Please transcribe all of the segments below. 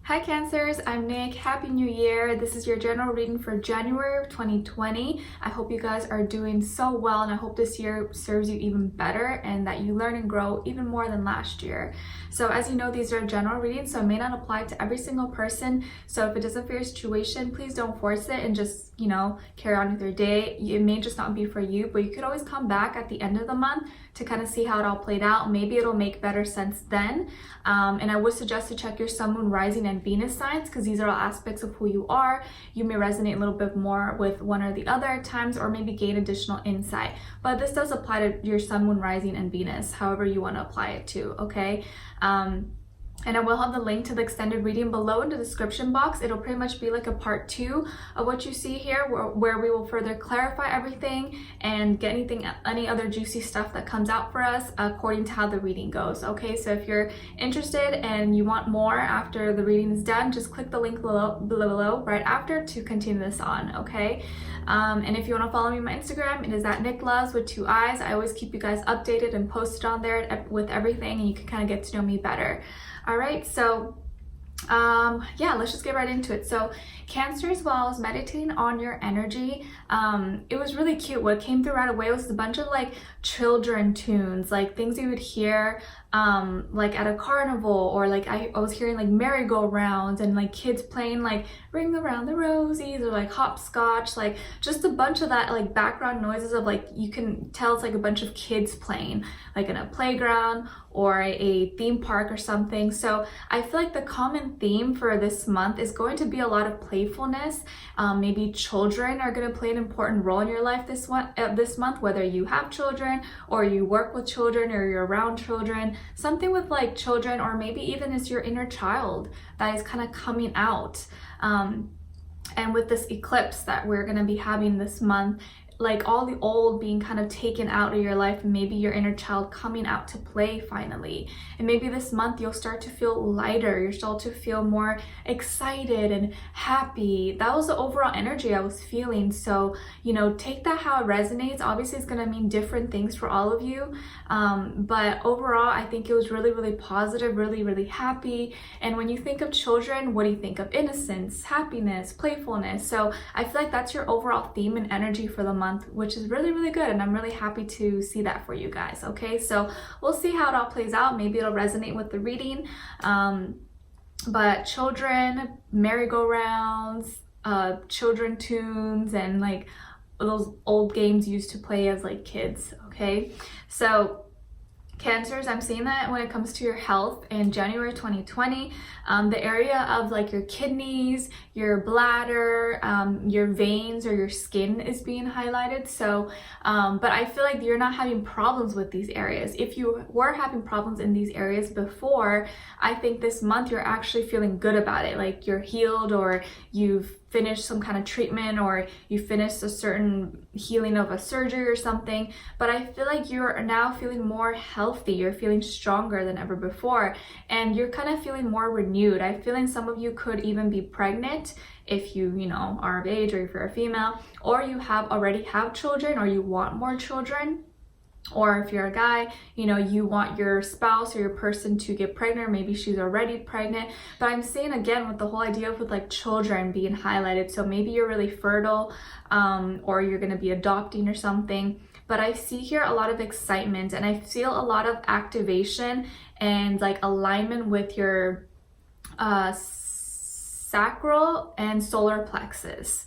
Hi Cancers, I'm Nick. Happy New Year. This is your general reading for January of 2020. I hope you guys are doing so well and I hope this year serves you even better and that you learn and grow even more than last year. So as you know, these are general readings, so it may not apply to every single person. So if it doesn't fit your situation, please don't force it and just, carry on with your day. It may just not be for you, but you could always come back at the end of the month to kind of see how it all played out. Maybe it'll make better sense then. And I would suggest to check your sun, moon, rising, and Venus signs because these are all aspects of who you are. You may resonate a little bit more with one or the other at times, or maybe gain additional insight. But this does apply to your sun, moon, rising, and Venus, however you want to apply it to, okay? And I will have the link to the extended reading below in the description box. It'll pretty much be like a part 2 of what you see here, where we will further clarify everything and get any other juicy stuff that comes out for us according to how the reading goes. Okay, so if you're interested and you want more after the reading is done, just click the link below right after to continue this on, okay? And if you want to follow me on my Instagram, it is at NicLoves with 2 eyes. I always keep you guys updated and posted on there with everything, and you can kind of get to know me better. All right, so yeah, let's just get right into it. So Cancers, while I was meditating on your energy, it was really cute. What came through right away was a bunch of like children tunes, like things you would hear like at a carnival, or like I was hearing like merry-go-rounds and like kids playing like Ring Around the Rosies or like hopscotch, like just a bunch of that like background noises of like, you can tell it's like a bunch of kids playing like in a playground or a theme park or something. So I feel like the common theme for this month is going to be a lot of playfulness. Maybe children are going to play an important role in your life this month, whether you have children or you work with children or you're around children. Something with like children, or maybe even it's your inner child that is kind of coming out. And with this eclipse that we're going to be having this month, like all the old being kind of taken out of your life, and maybe your inner child coming out to play finally. And maybe this month you'll start to feel lighter, you'll start to feel more excited and happy. That was the overall energy I was feeling. So, take that how it resonates. Obviously it's going to mean different things for all of you. But overall, I think it was really, really positive, really, really happy. And when you think of children, what do you think of? Innocence, happiness, playfulness. So I feel like that's your overall theme and energy for the month, which is really, really good, and I'm really happy to see that for you guys. Okay, so we'll see how it all plays out. Maybe it'll resonate with the reading. But children, merry-go-rounds, children tunes, and like those old games used to play as like kids. Okay, so Cancers, I'm seeing that when it comes to your health in January 2020, the area of like your kidneys, your bladder, your veins, or your skin is being highlighted. So, but I feel like you're not having problems with these areas. If you were having problems in these areas before, I think this month you're actually feeling good about it. Like you're healed, or you've finished some kind of treatment, or you finished a certain healing of a surgery or something. But I feel like you're now feeling more healthy, you're feeling stronger than ever before, and you're kind of feeling more renewed. I'm feeling some of you could even be pregnant if you are of age, or if you're a female, or you already have children, or you want more children. Or if you're a guy, you want your spouse or your person to get pregnant, or maybe she's already pregnant. But I'm saying again with the whole idea of with like children being highlighted. So maybe you're really fertile, or you're going to be adopting or something. But I see here a lot of excitement, and I feel a lot of activation and like alignment with your sacral and solar plexus.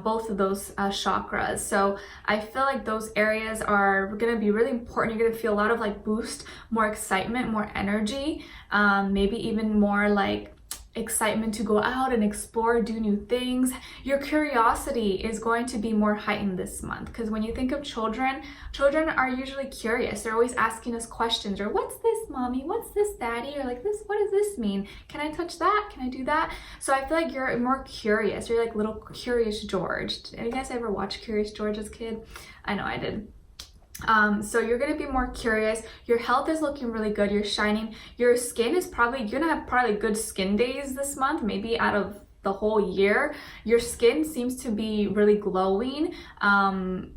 Both of those chakras. So I feel like those areas are going to be really important. You're going to feel a lot of like boost, more excitement, more energy, maybe even more like excitement to go out and explore, do new things. Your curiosity is going to be more heightened this month, because when you think of children are usually curious. They're always asking us questions, or what's this, mommy? What's this, daddy? Or like this, what does this mean? Can I touch that? Can I do that? So I feel like you're more curious. You're like little Curious George. Did you guys ever watch Curious George as a kid? I know I did. So you're going to be more curious. Your health is looking really good. You're shining. Your skin is you're going to have probably good skin days this month, maybe out of the whole year, your skin seems to be really glowing,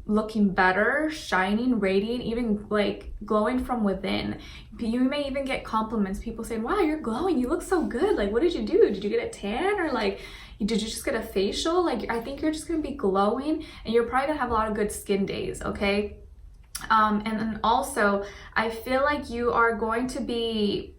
looking better, shining, radiant, even like glowing from within. You may even get compliments, people saying, wow, you're glowing, you look so good, like what did you do? Did you get a tan, or like did you just get a facial? Like I think you're just gonna be glowing, and you're probably gonna have a lot of good skin days, okay? And then also I feel like you are going to be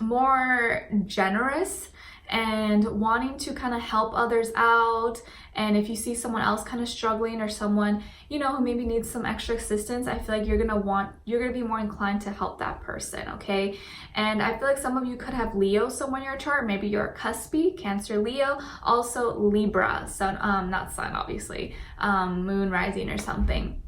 more generous and wanting to kind of help others out. And if you see someone else kind of struggling, or someone, you know, who maybe needs some extra assistance, I feel like you're gonna be more inclined to help that person, okay? And I feel like some of you could have Leo somewhere in your chart. Maybe you're a cuspy, Cancer, Leo, also Libra, sun, not sun obviously, moon, rising or something.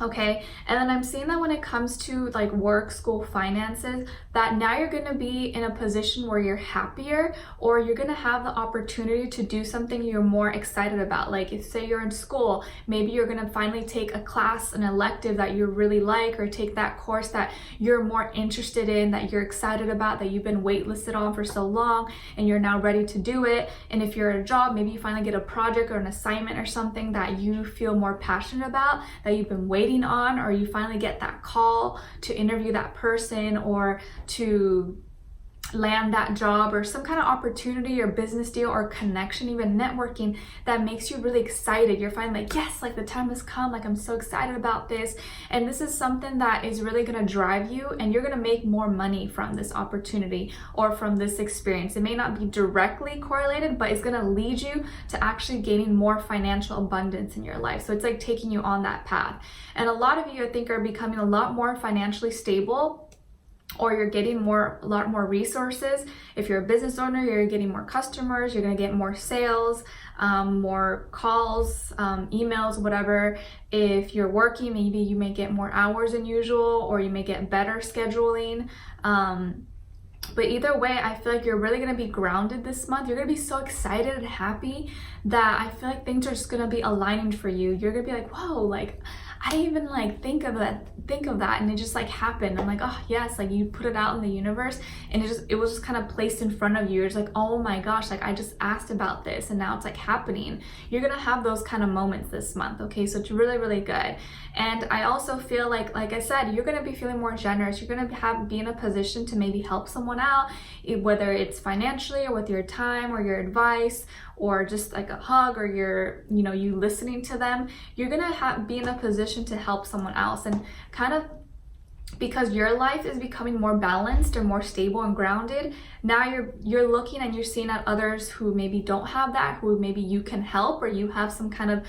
Okay, and then I'm seeing that when it comes to like work, school, finances, that now you're going to be in a position where you're happier, or you're going to have the opportunity to do something you're more excited about. Like if say you're in school, maybe you're going to finally take a class, an elective that you really like, or take that course that you're more interested in, that you're excited about, that you've been waitlisted on for so long, and you're now ready to do it. And if you're at a job, maybe you finally get a project or an assignment or something that you feel more passionate about, that you've been waiting on, or you finally get that call to interview that person, or to land that job, or some kind of opportunity or business deal or connection, even networking, that makes you really excited. You're finally like, yes, like the time has come, like I'm so excited about this. And this is something that is really going to drive you, and you're going to make more money from this opportunity or from this experience. It may not be directly correlated, but it's going to lead you to actually gaining more financial abundance in your life. So it's like taking you on that path. And a lot of you, I think, are becoming a lot more financially stable, or you're getting a lot more resources. If you're a business owner, you're getting more customers, you're gonna get more sales, more calls, emails, whatever. If you're working, maybe you may get more hours than usual, or you may get better scheduling. But either way, I feel like you're really gonna be grounded this month. You're gonna be so excited and happy that I feel like things are just gonna be aligning for you. You're gonna be like, whoa, like I didn't even like think of that, and it just like happened. I'm like, oh yes, like you put it out in the universe, and it was just kind of placed in front of you. It's like, oh my gosh, like I just asked about this, and now it's like happening. You're gonna have those kind of moments this month, okay? So it's really, really good. And I also feel like I said, you're gonna be feeling more generous. You're gonna be in a position to maybe help someone out, whether it's financially, or with your time, or your advice, or just like a hug, or you listening to them. You're gonna be in a position to help someone else, and kind of because your life is becoming more balanced or more stable and grounded. Now you're looking and you're seeing at others who maybe don't have that, who maybe you can help, or you have some kind of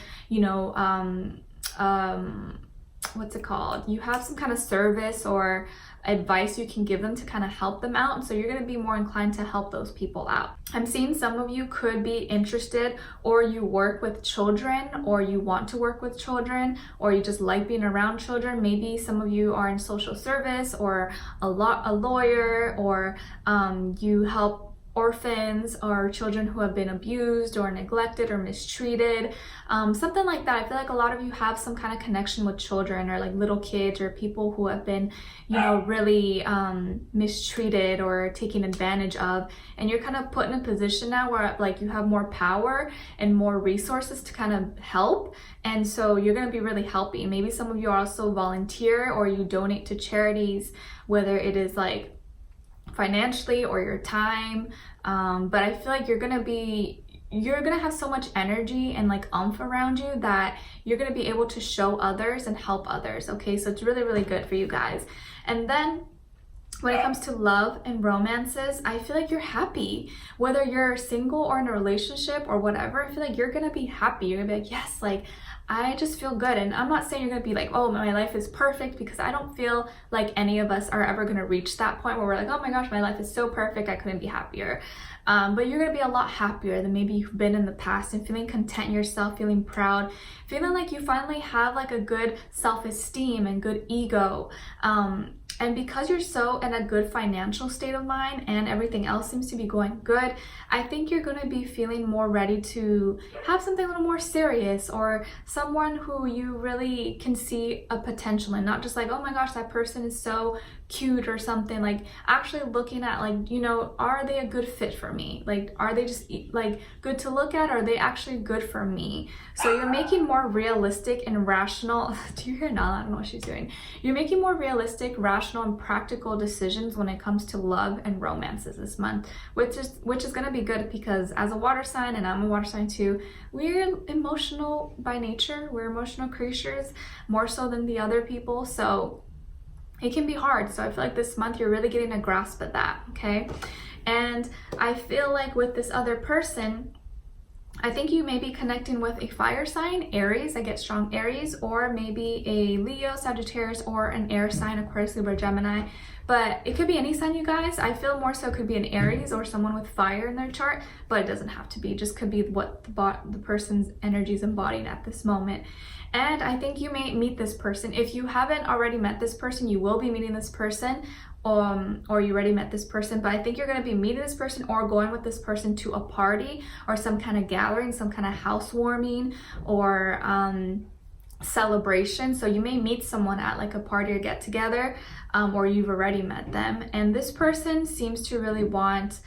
what's it called? You have some kind of service or advice you can give them to kind of help them out. And so you're going to be more inclined to help those people out. I'm seeing some of you could be interested, or you work with children, or you want to work with children, or you just like being around children. Maybe some of you are in social service, or a lawyer, or you help orphans or children who have been abused or neglected or mistreated, something like that. I feel like a lot of you have some kind of connection with children, or like little kids, or people who have been, really mistreated or taken advantage of, and you're kind of put in a position now where like you have more power and more resources to kind of help, and so you're going to be really helping. Maybe some of you also volunteer, or you donate to charities, whether it is like financially or your time, but I feel like you're gonna have so much energy and like oomph around you that you're gonna be able to show others and help others, okay? So it's really, really good for you guys. And then when it comes to love and romances, I feel like you're happy. Whether you're single or in a relationship or whatever, I feel like you're gonna be happy. You're gonna be like, yes, like I just feel good. And I'm not saying you're gonna be like, oh, my life is perfect, because I don't feel like any of us are ever gonna reach that point where we're like, oh my gosh, my life is so perfect, I couldn't be happier. But you're gonna be a lot happier than maybe you've been in the past, and feeling content in yourself, feeling proud, feeling like you finally have like a good self-esteem and good ego. And because you're so in a good financial state of mind and everything else seems to be going good, I think you're going to be feeling more ready to have something a little more serious, or someone who you really can see a potential in. Not just like, oh my gosh, that person is so cute or something, like actually looking at, like, you know, are they a good fit for me? Like, are they just like good to look at? Or are they actually good for me? So you're making more realistic and rational do you hear Nala? I don't know what she's doing. You're making more realistic, rational, and practical decisions when it comes to love and romances this month, which is going to be good, because as a water sign, and I'm a water sign too, we're emotional by nature. We're emotional creatures, more so than the other people. So it can be hard. So I feel like this month you're really getting a grasp of that, okay? And I feel like with this other person, I think you may be connecting with a fire sign, Aries. I get strong Aries, or maybe a Leo, Sagittarius, or an air sign, Aquarius, Libra, Gemini. But it could be any sign, you guys. I feel more so it could be an Aries or someone with fire in their chart, but it doesn't have to be. It just could be what the person's energy is embodying at this moment. And I think you may meet this person. If you haven't already met this person, you will be meeting this person, or you already met this person, but I think you're going to be meeting this person or going with this person to a party or some kind of gathering, some kind of housewarming or celebration. So you may meet someone at like a party or get together, or you've already met them, and this person seems to really want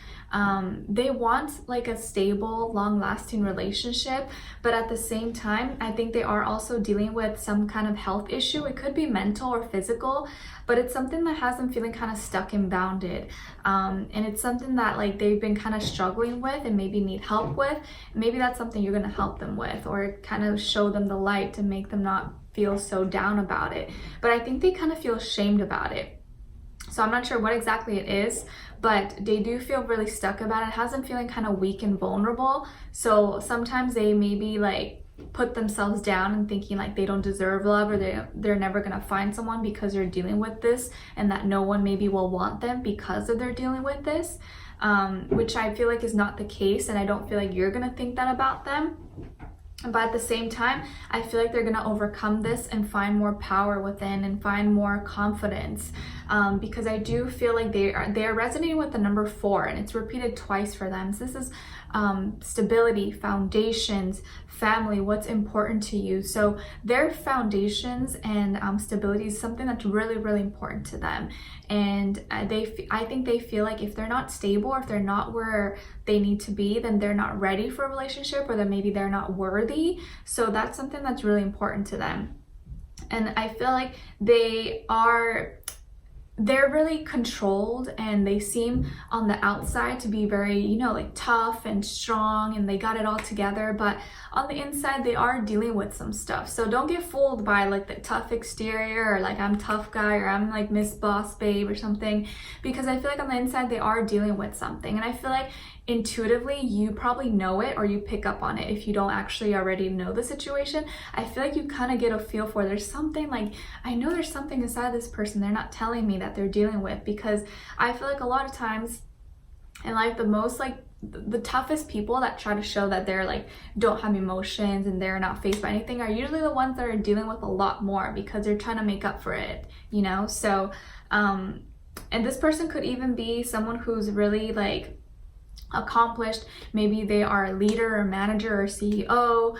they want like a stable, long-lasting relationship, but at the same time I think they are also dealing with some kind of health issue. It could be mental or physical, but it's something that has them feeling kind of stuck and bounded, and it's something that like they've been kind of struggling with and maybe need help with. Maybe that's something you're going to help them with, or kind of show them the light to make them not feel so down about it. But I think they kind of feel ashamed about it. So I'm not sure what exactly it is, but they do feel really stuck about it. It has them feeling kind of weak and vulnerable. So sometimes they maybe like put themselves down and thinking like they don't deserve love, or they're never gonna find someone because they're dealing with this, and that no one maybe will want them because of they're dealing with this, which I feel like is not the case, and I don't feel like you're gonna think that about them. But at the same time, I feel like they're going to overcome this and find more power within and find more confidence, because I do feel like they are resonating with the number 4, and it's repeated twice for them. So this is stability, foundations, family, what's important to you. So their foundations and stability is something that's really, really important to them. And I think they feel like if they're not stable, or if they're not where they need to be, then they're not ready for a relationship, or that maybe they're not worthy. So that's something that's really important to them. And I feel like they're really controlled, and they seem on the outside to be very, you know, like tough and strong, and they got it all together, but on the inside they are dealing with some stuff. So don't get fooled by like the tough exterior, or like I'm tough guy, or I'm like Miss Boss Babe or something, because I feel like on the inside they are dealing with something. And I feel like intuitively you probably know it, or you pick up on it if you don't actually already know the situation. I feel like you kind of get a feel for there's something, like I know there's something inside this person they're not telling me that they're dealing with. Because I feel like a lot of times in life, the most like the toughest people that try to show that they're like don't have emotions and they're not faced by anything are usually the ones that are dealing with a lot more, because they're trying to make up for it, you know. So and this person could even be someone who's really like accomplished. Maybe they are a leader or manager or CEO.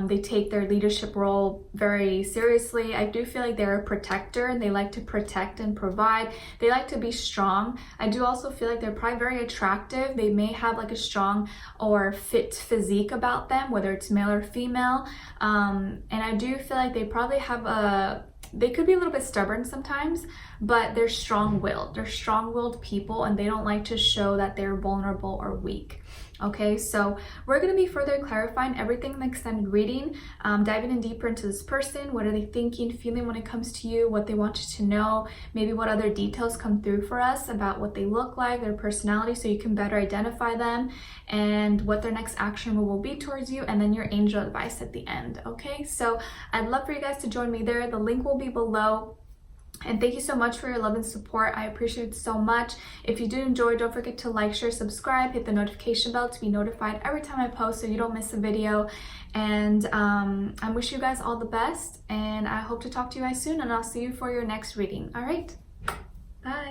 They take their leadership role very seriously. I do feel like they're a protector, and they like to protect and provide. They like to be strong. I do also feel like they're probably very attractive. They may have like a strong or fit physique about them, whether it's male or female. And I do feel like they probably have they could be a little bit stubborn sometimes, but they're strong-willed. They're strong-willed people, and they don't like to show that they're vulnerable or weak. Okay, so we're going to be further clarifying everything in the extended reading, diving in deeper into this person. What are they thinking, feeling when it comes to you, what they want you to know, maybe what other details come through for us about what they look like, their personality, so you can better identify them, and what their next action will be towards you, and then your angel advice at the end. Okay, so I'd love for you guys to join me there. The link will be below. And thank you so much for your love and support. I appreciate it so much. If you do enjoy, don't forget to like, share, subscribe, hit the notification bell to be notified every time I post so you don't miss a video. And I wish you guys all the best, and I hope to talk to you guys soon, and I'll see you for your next reading. All right, bye.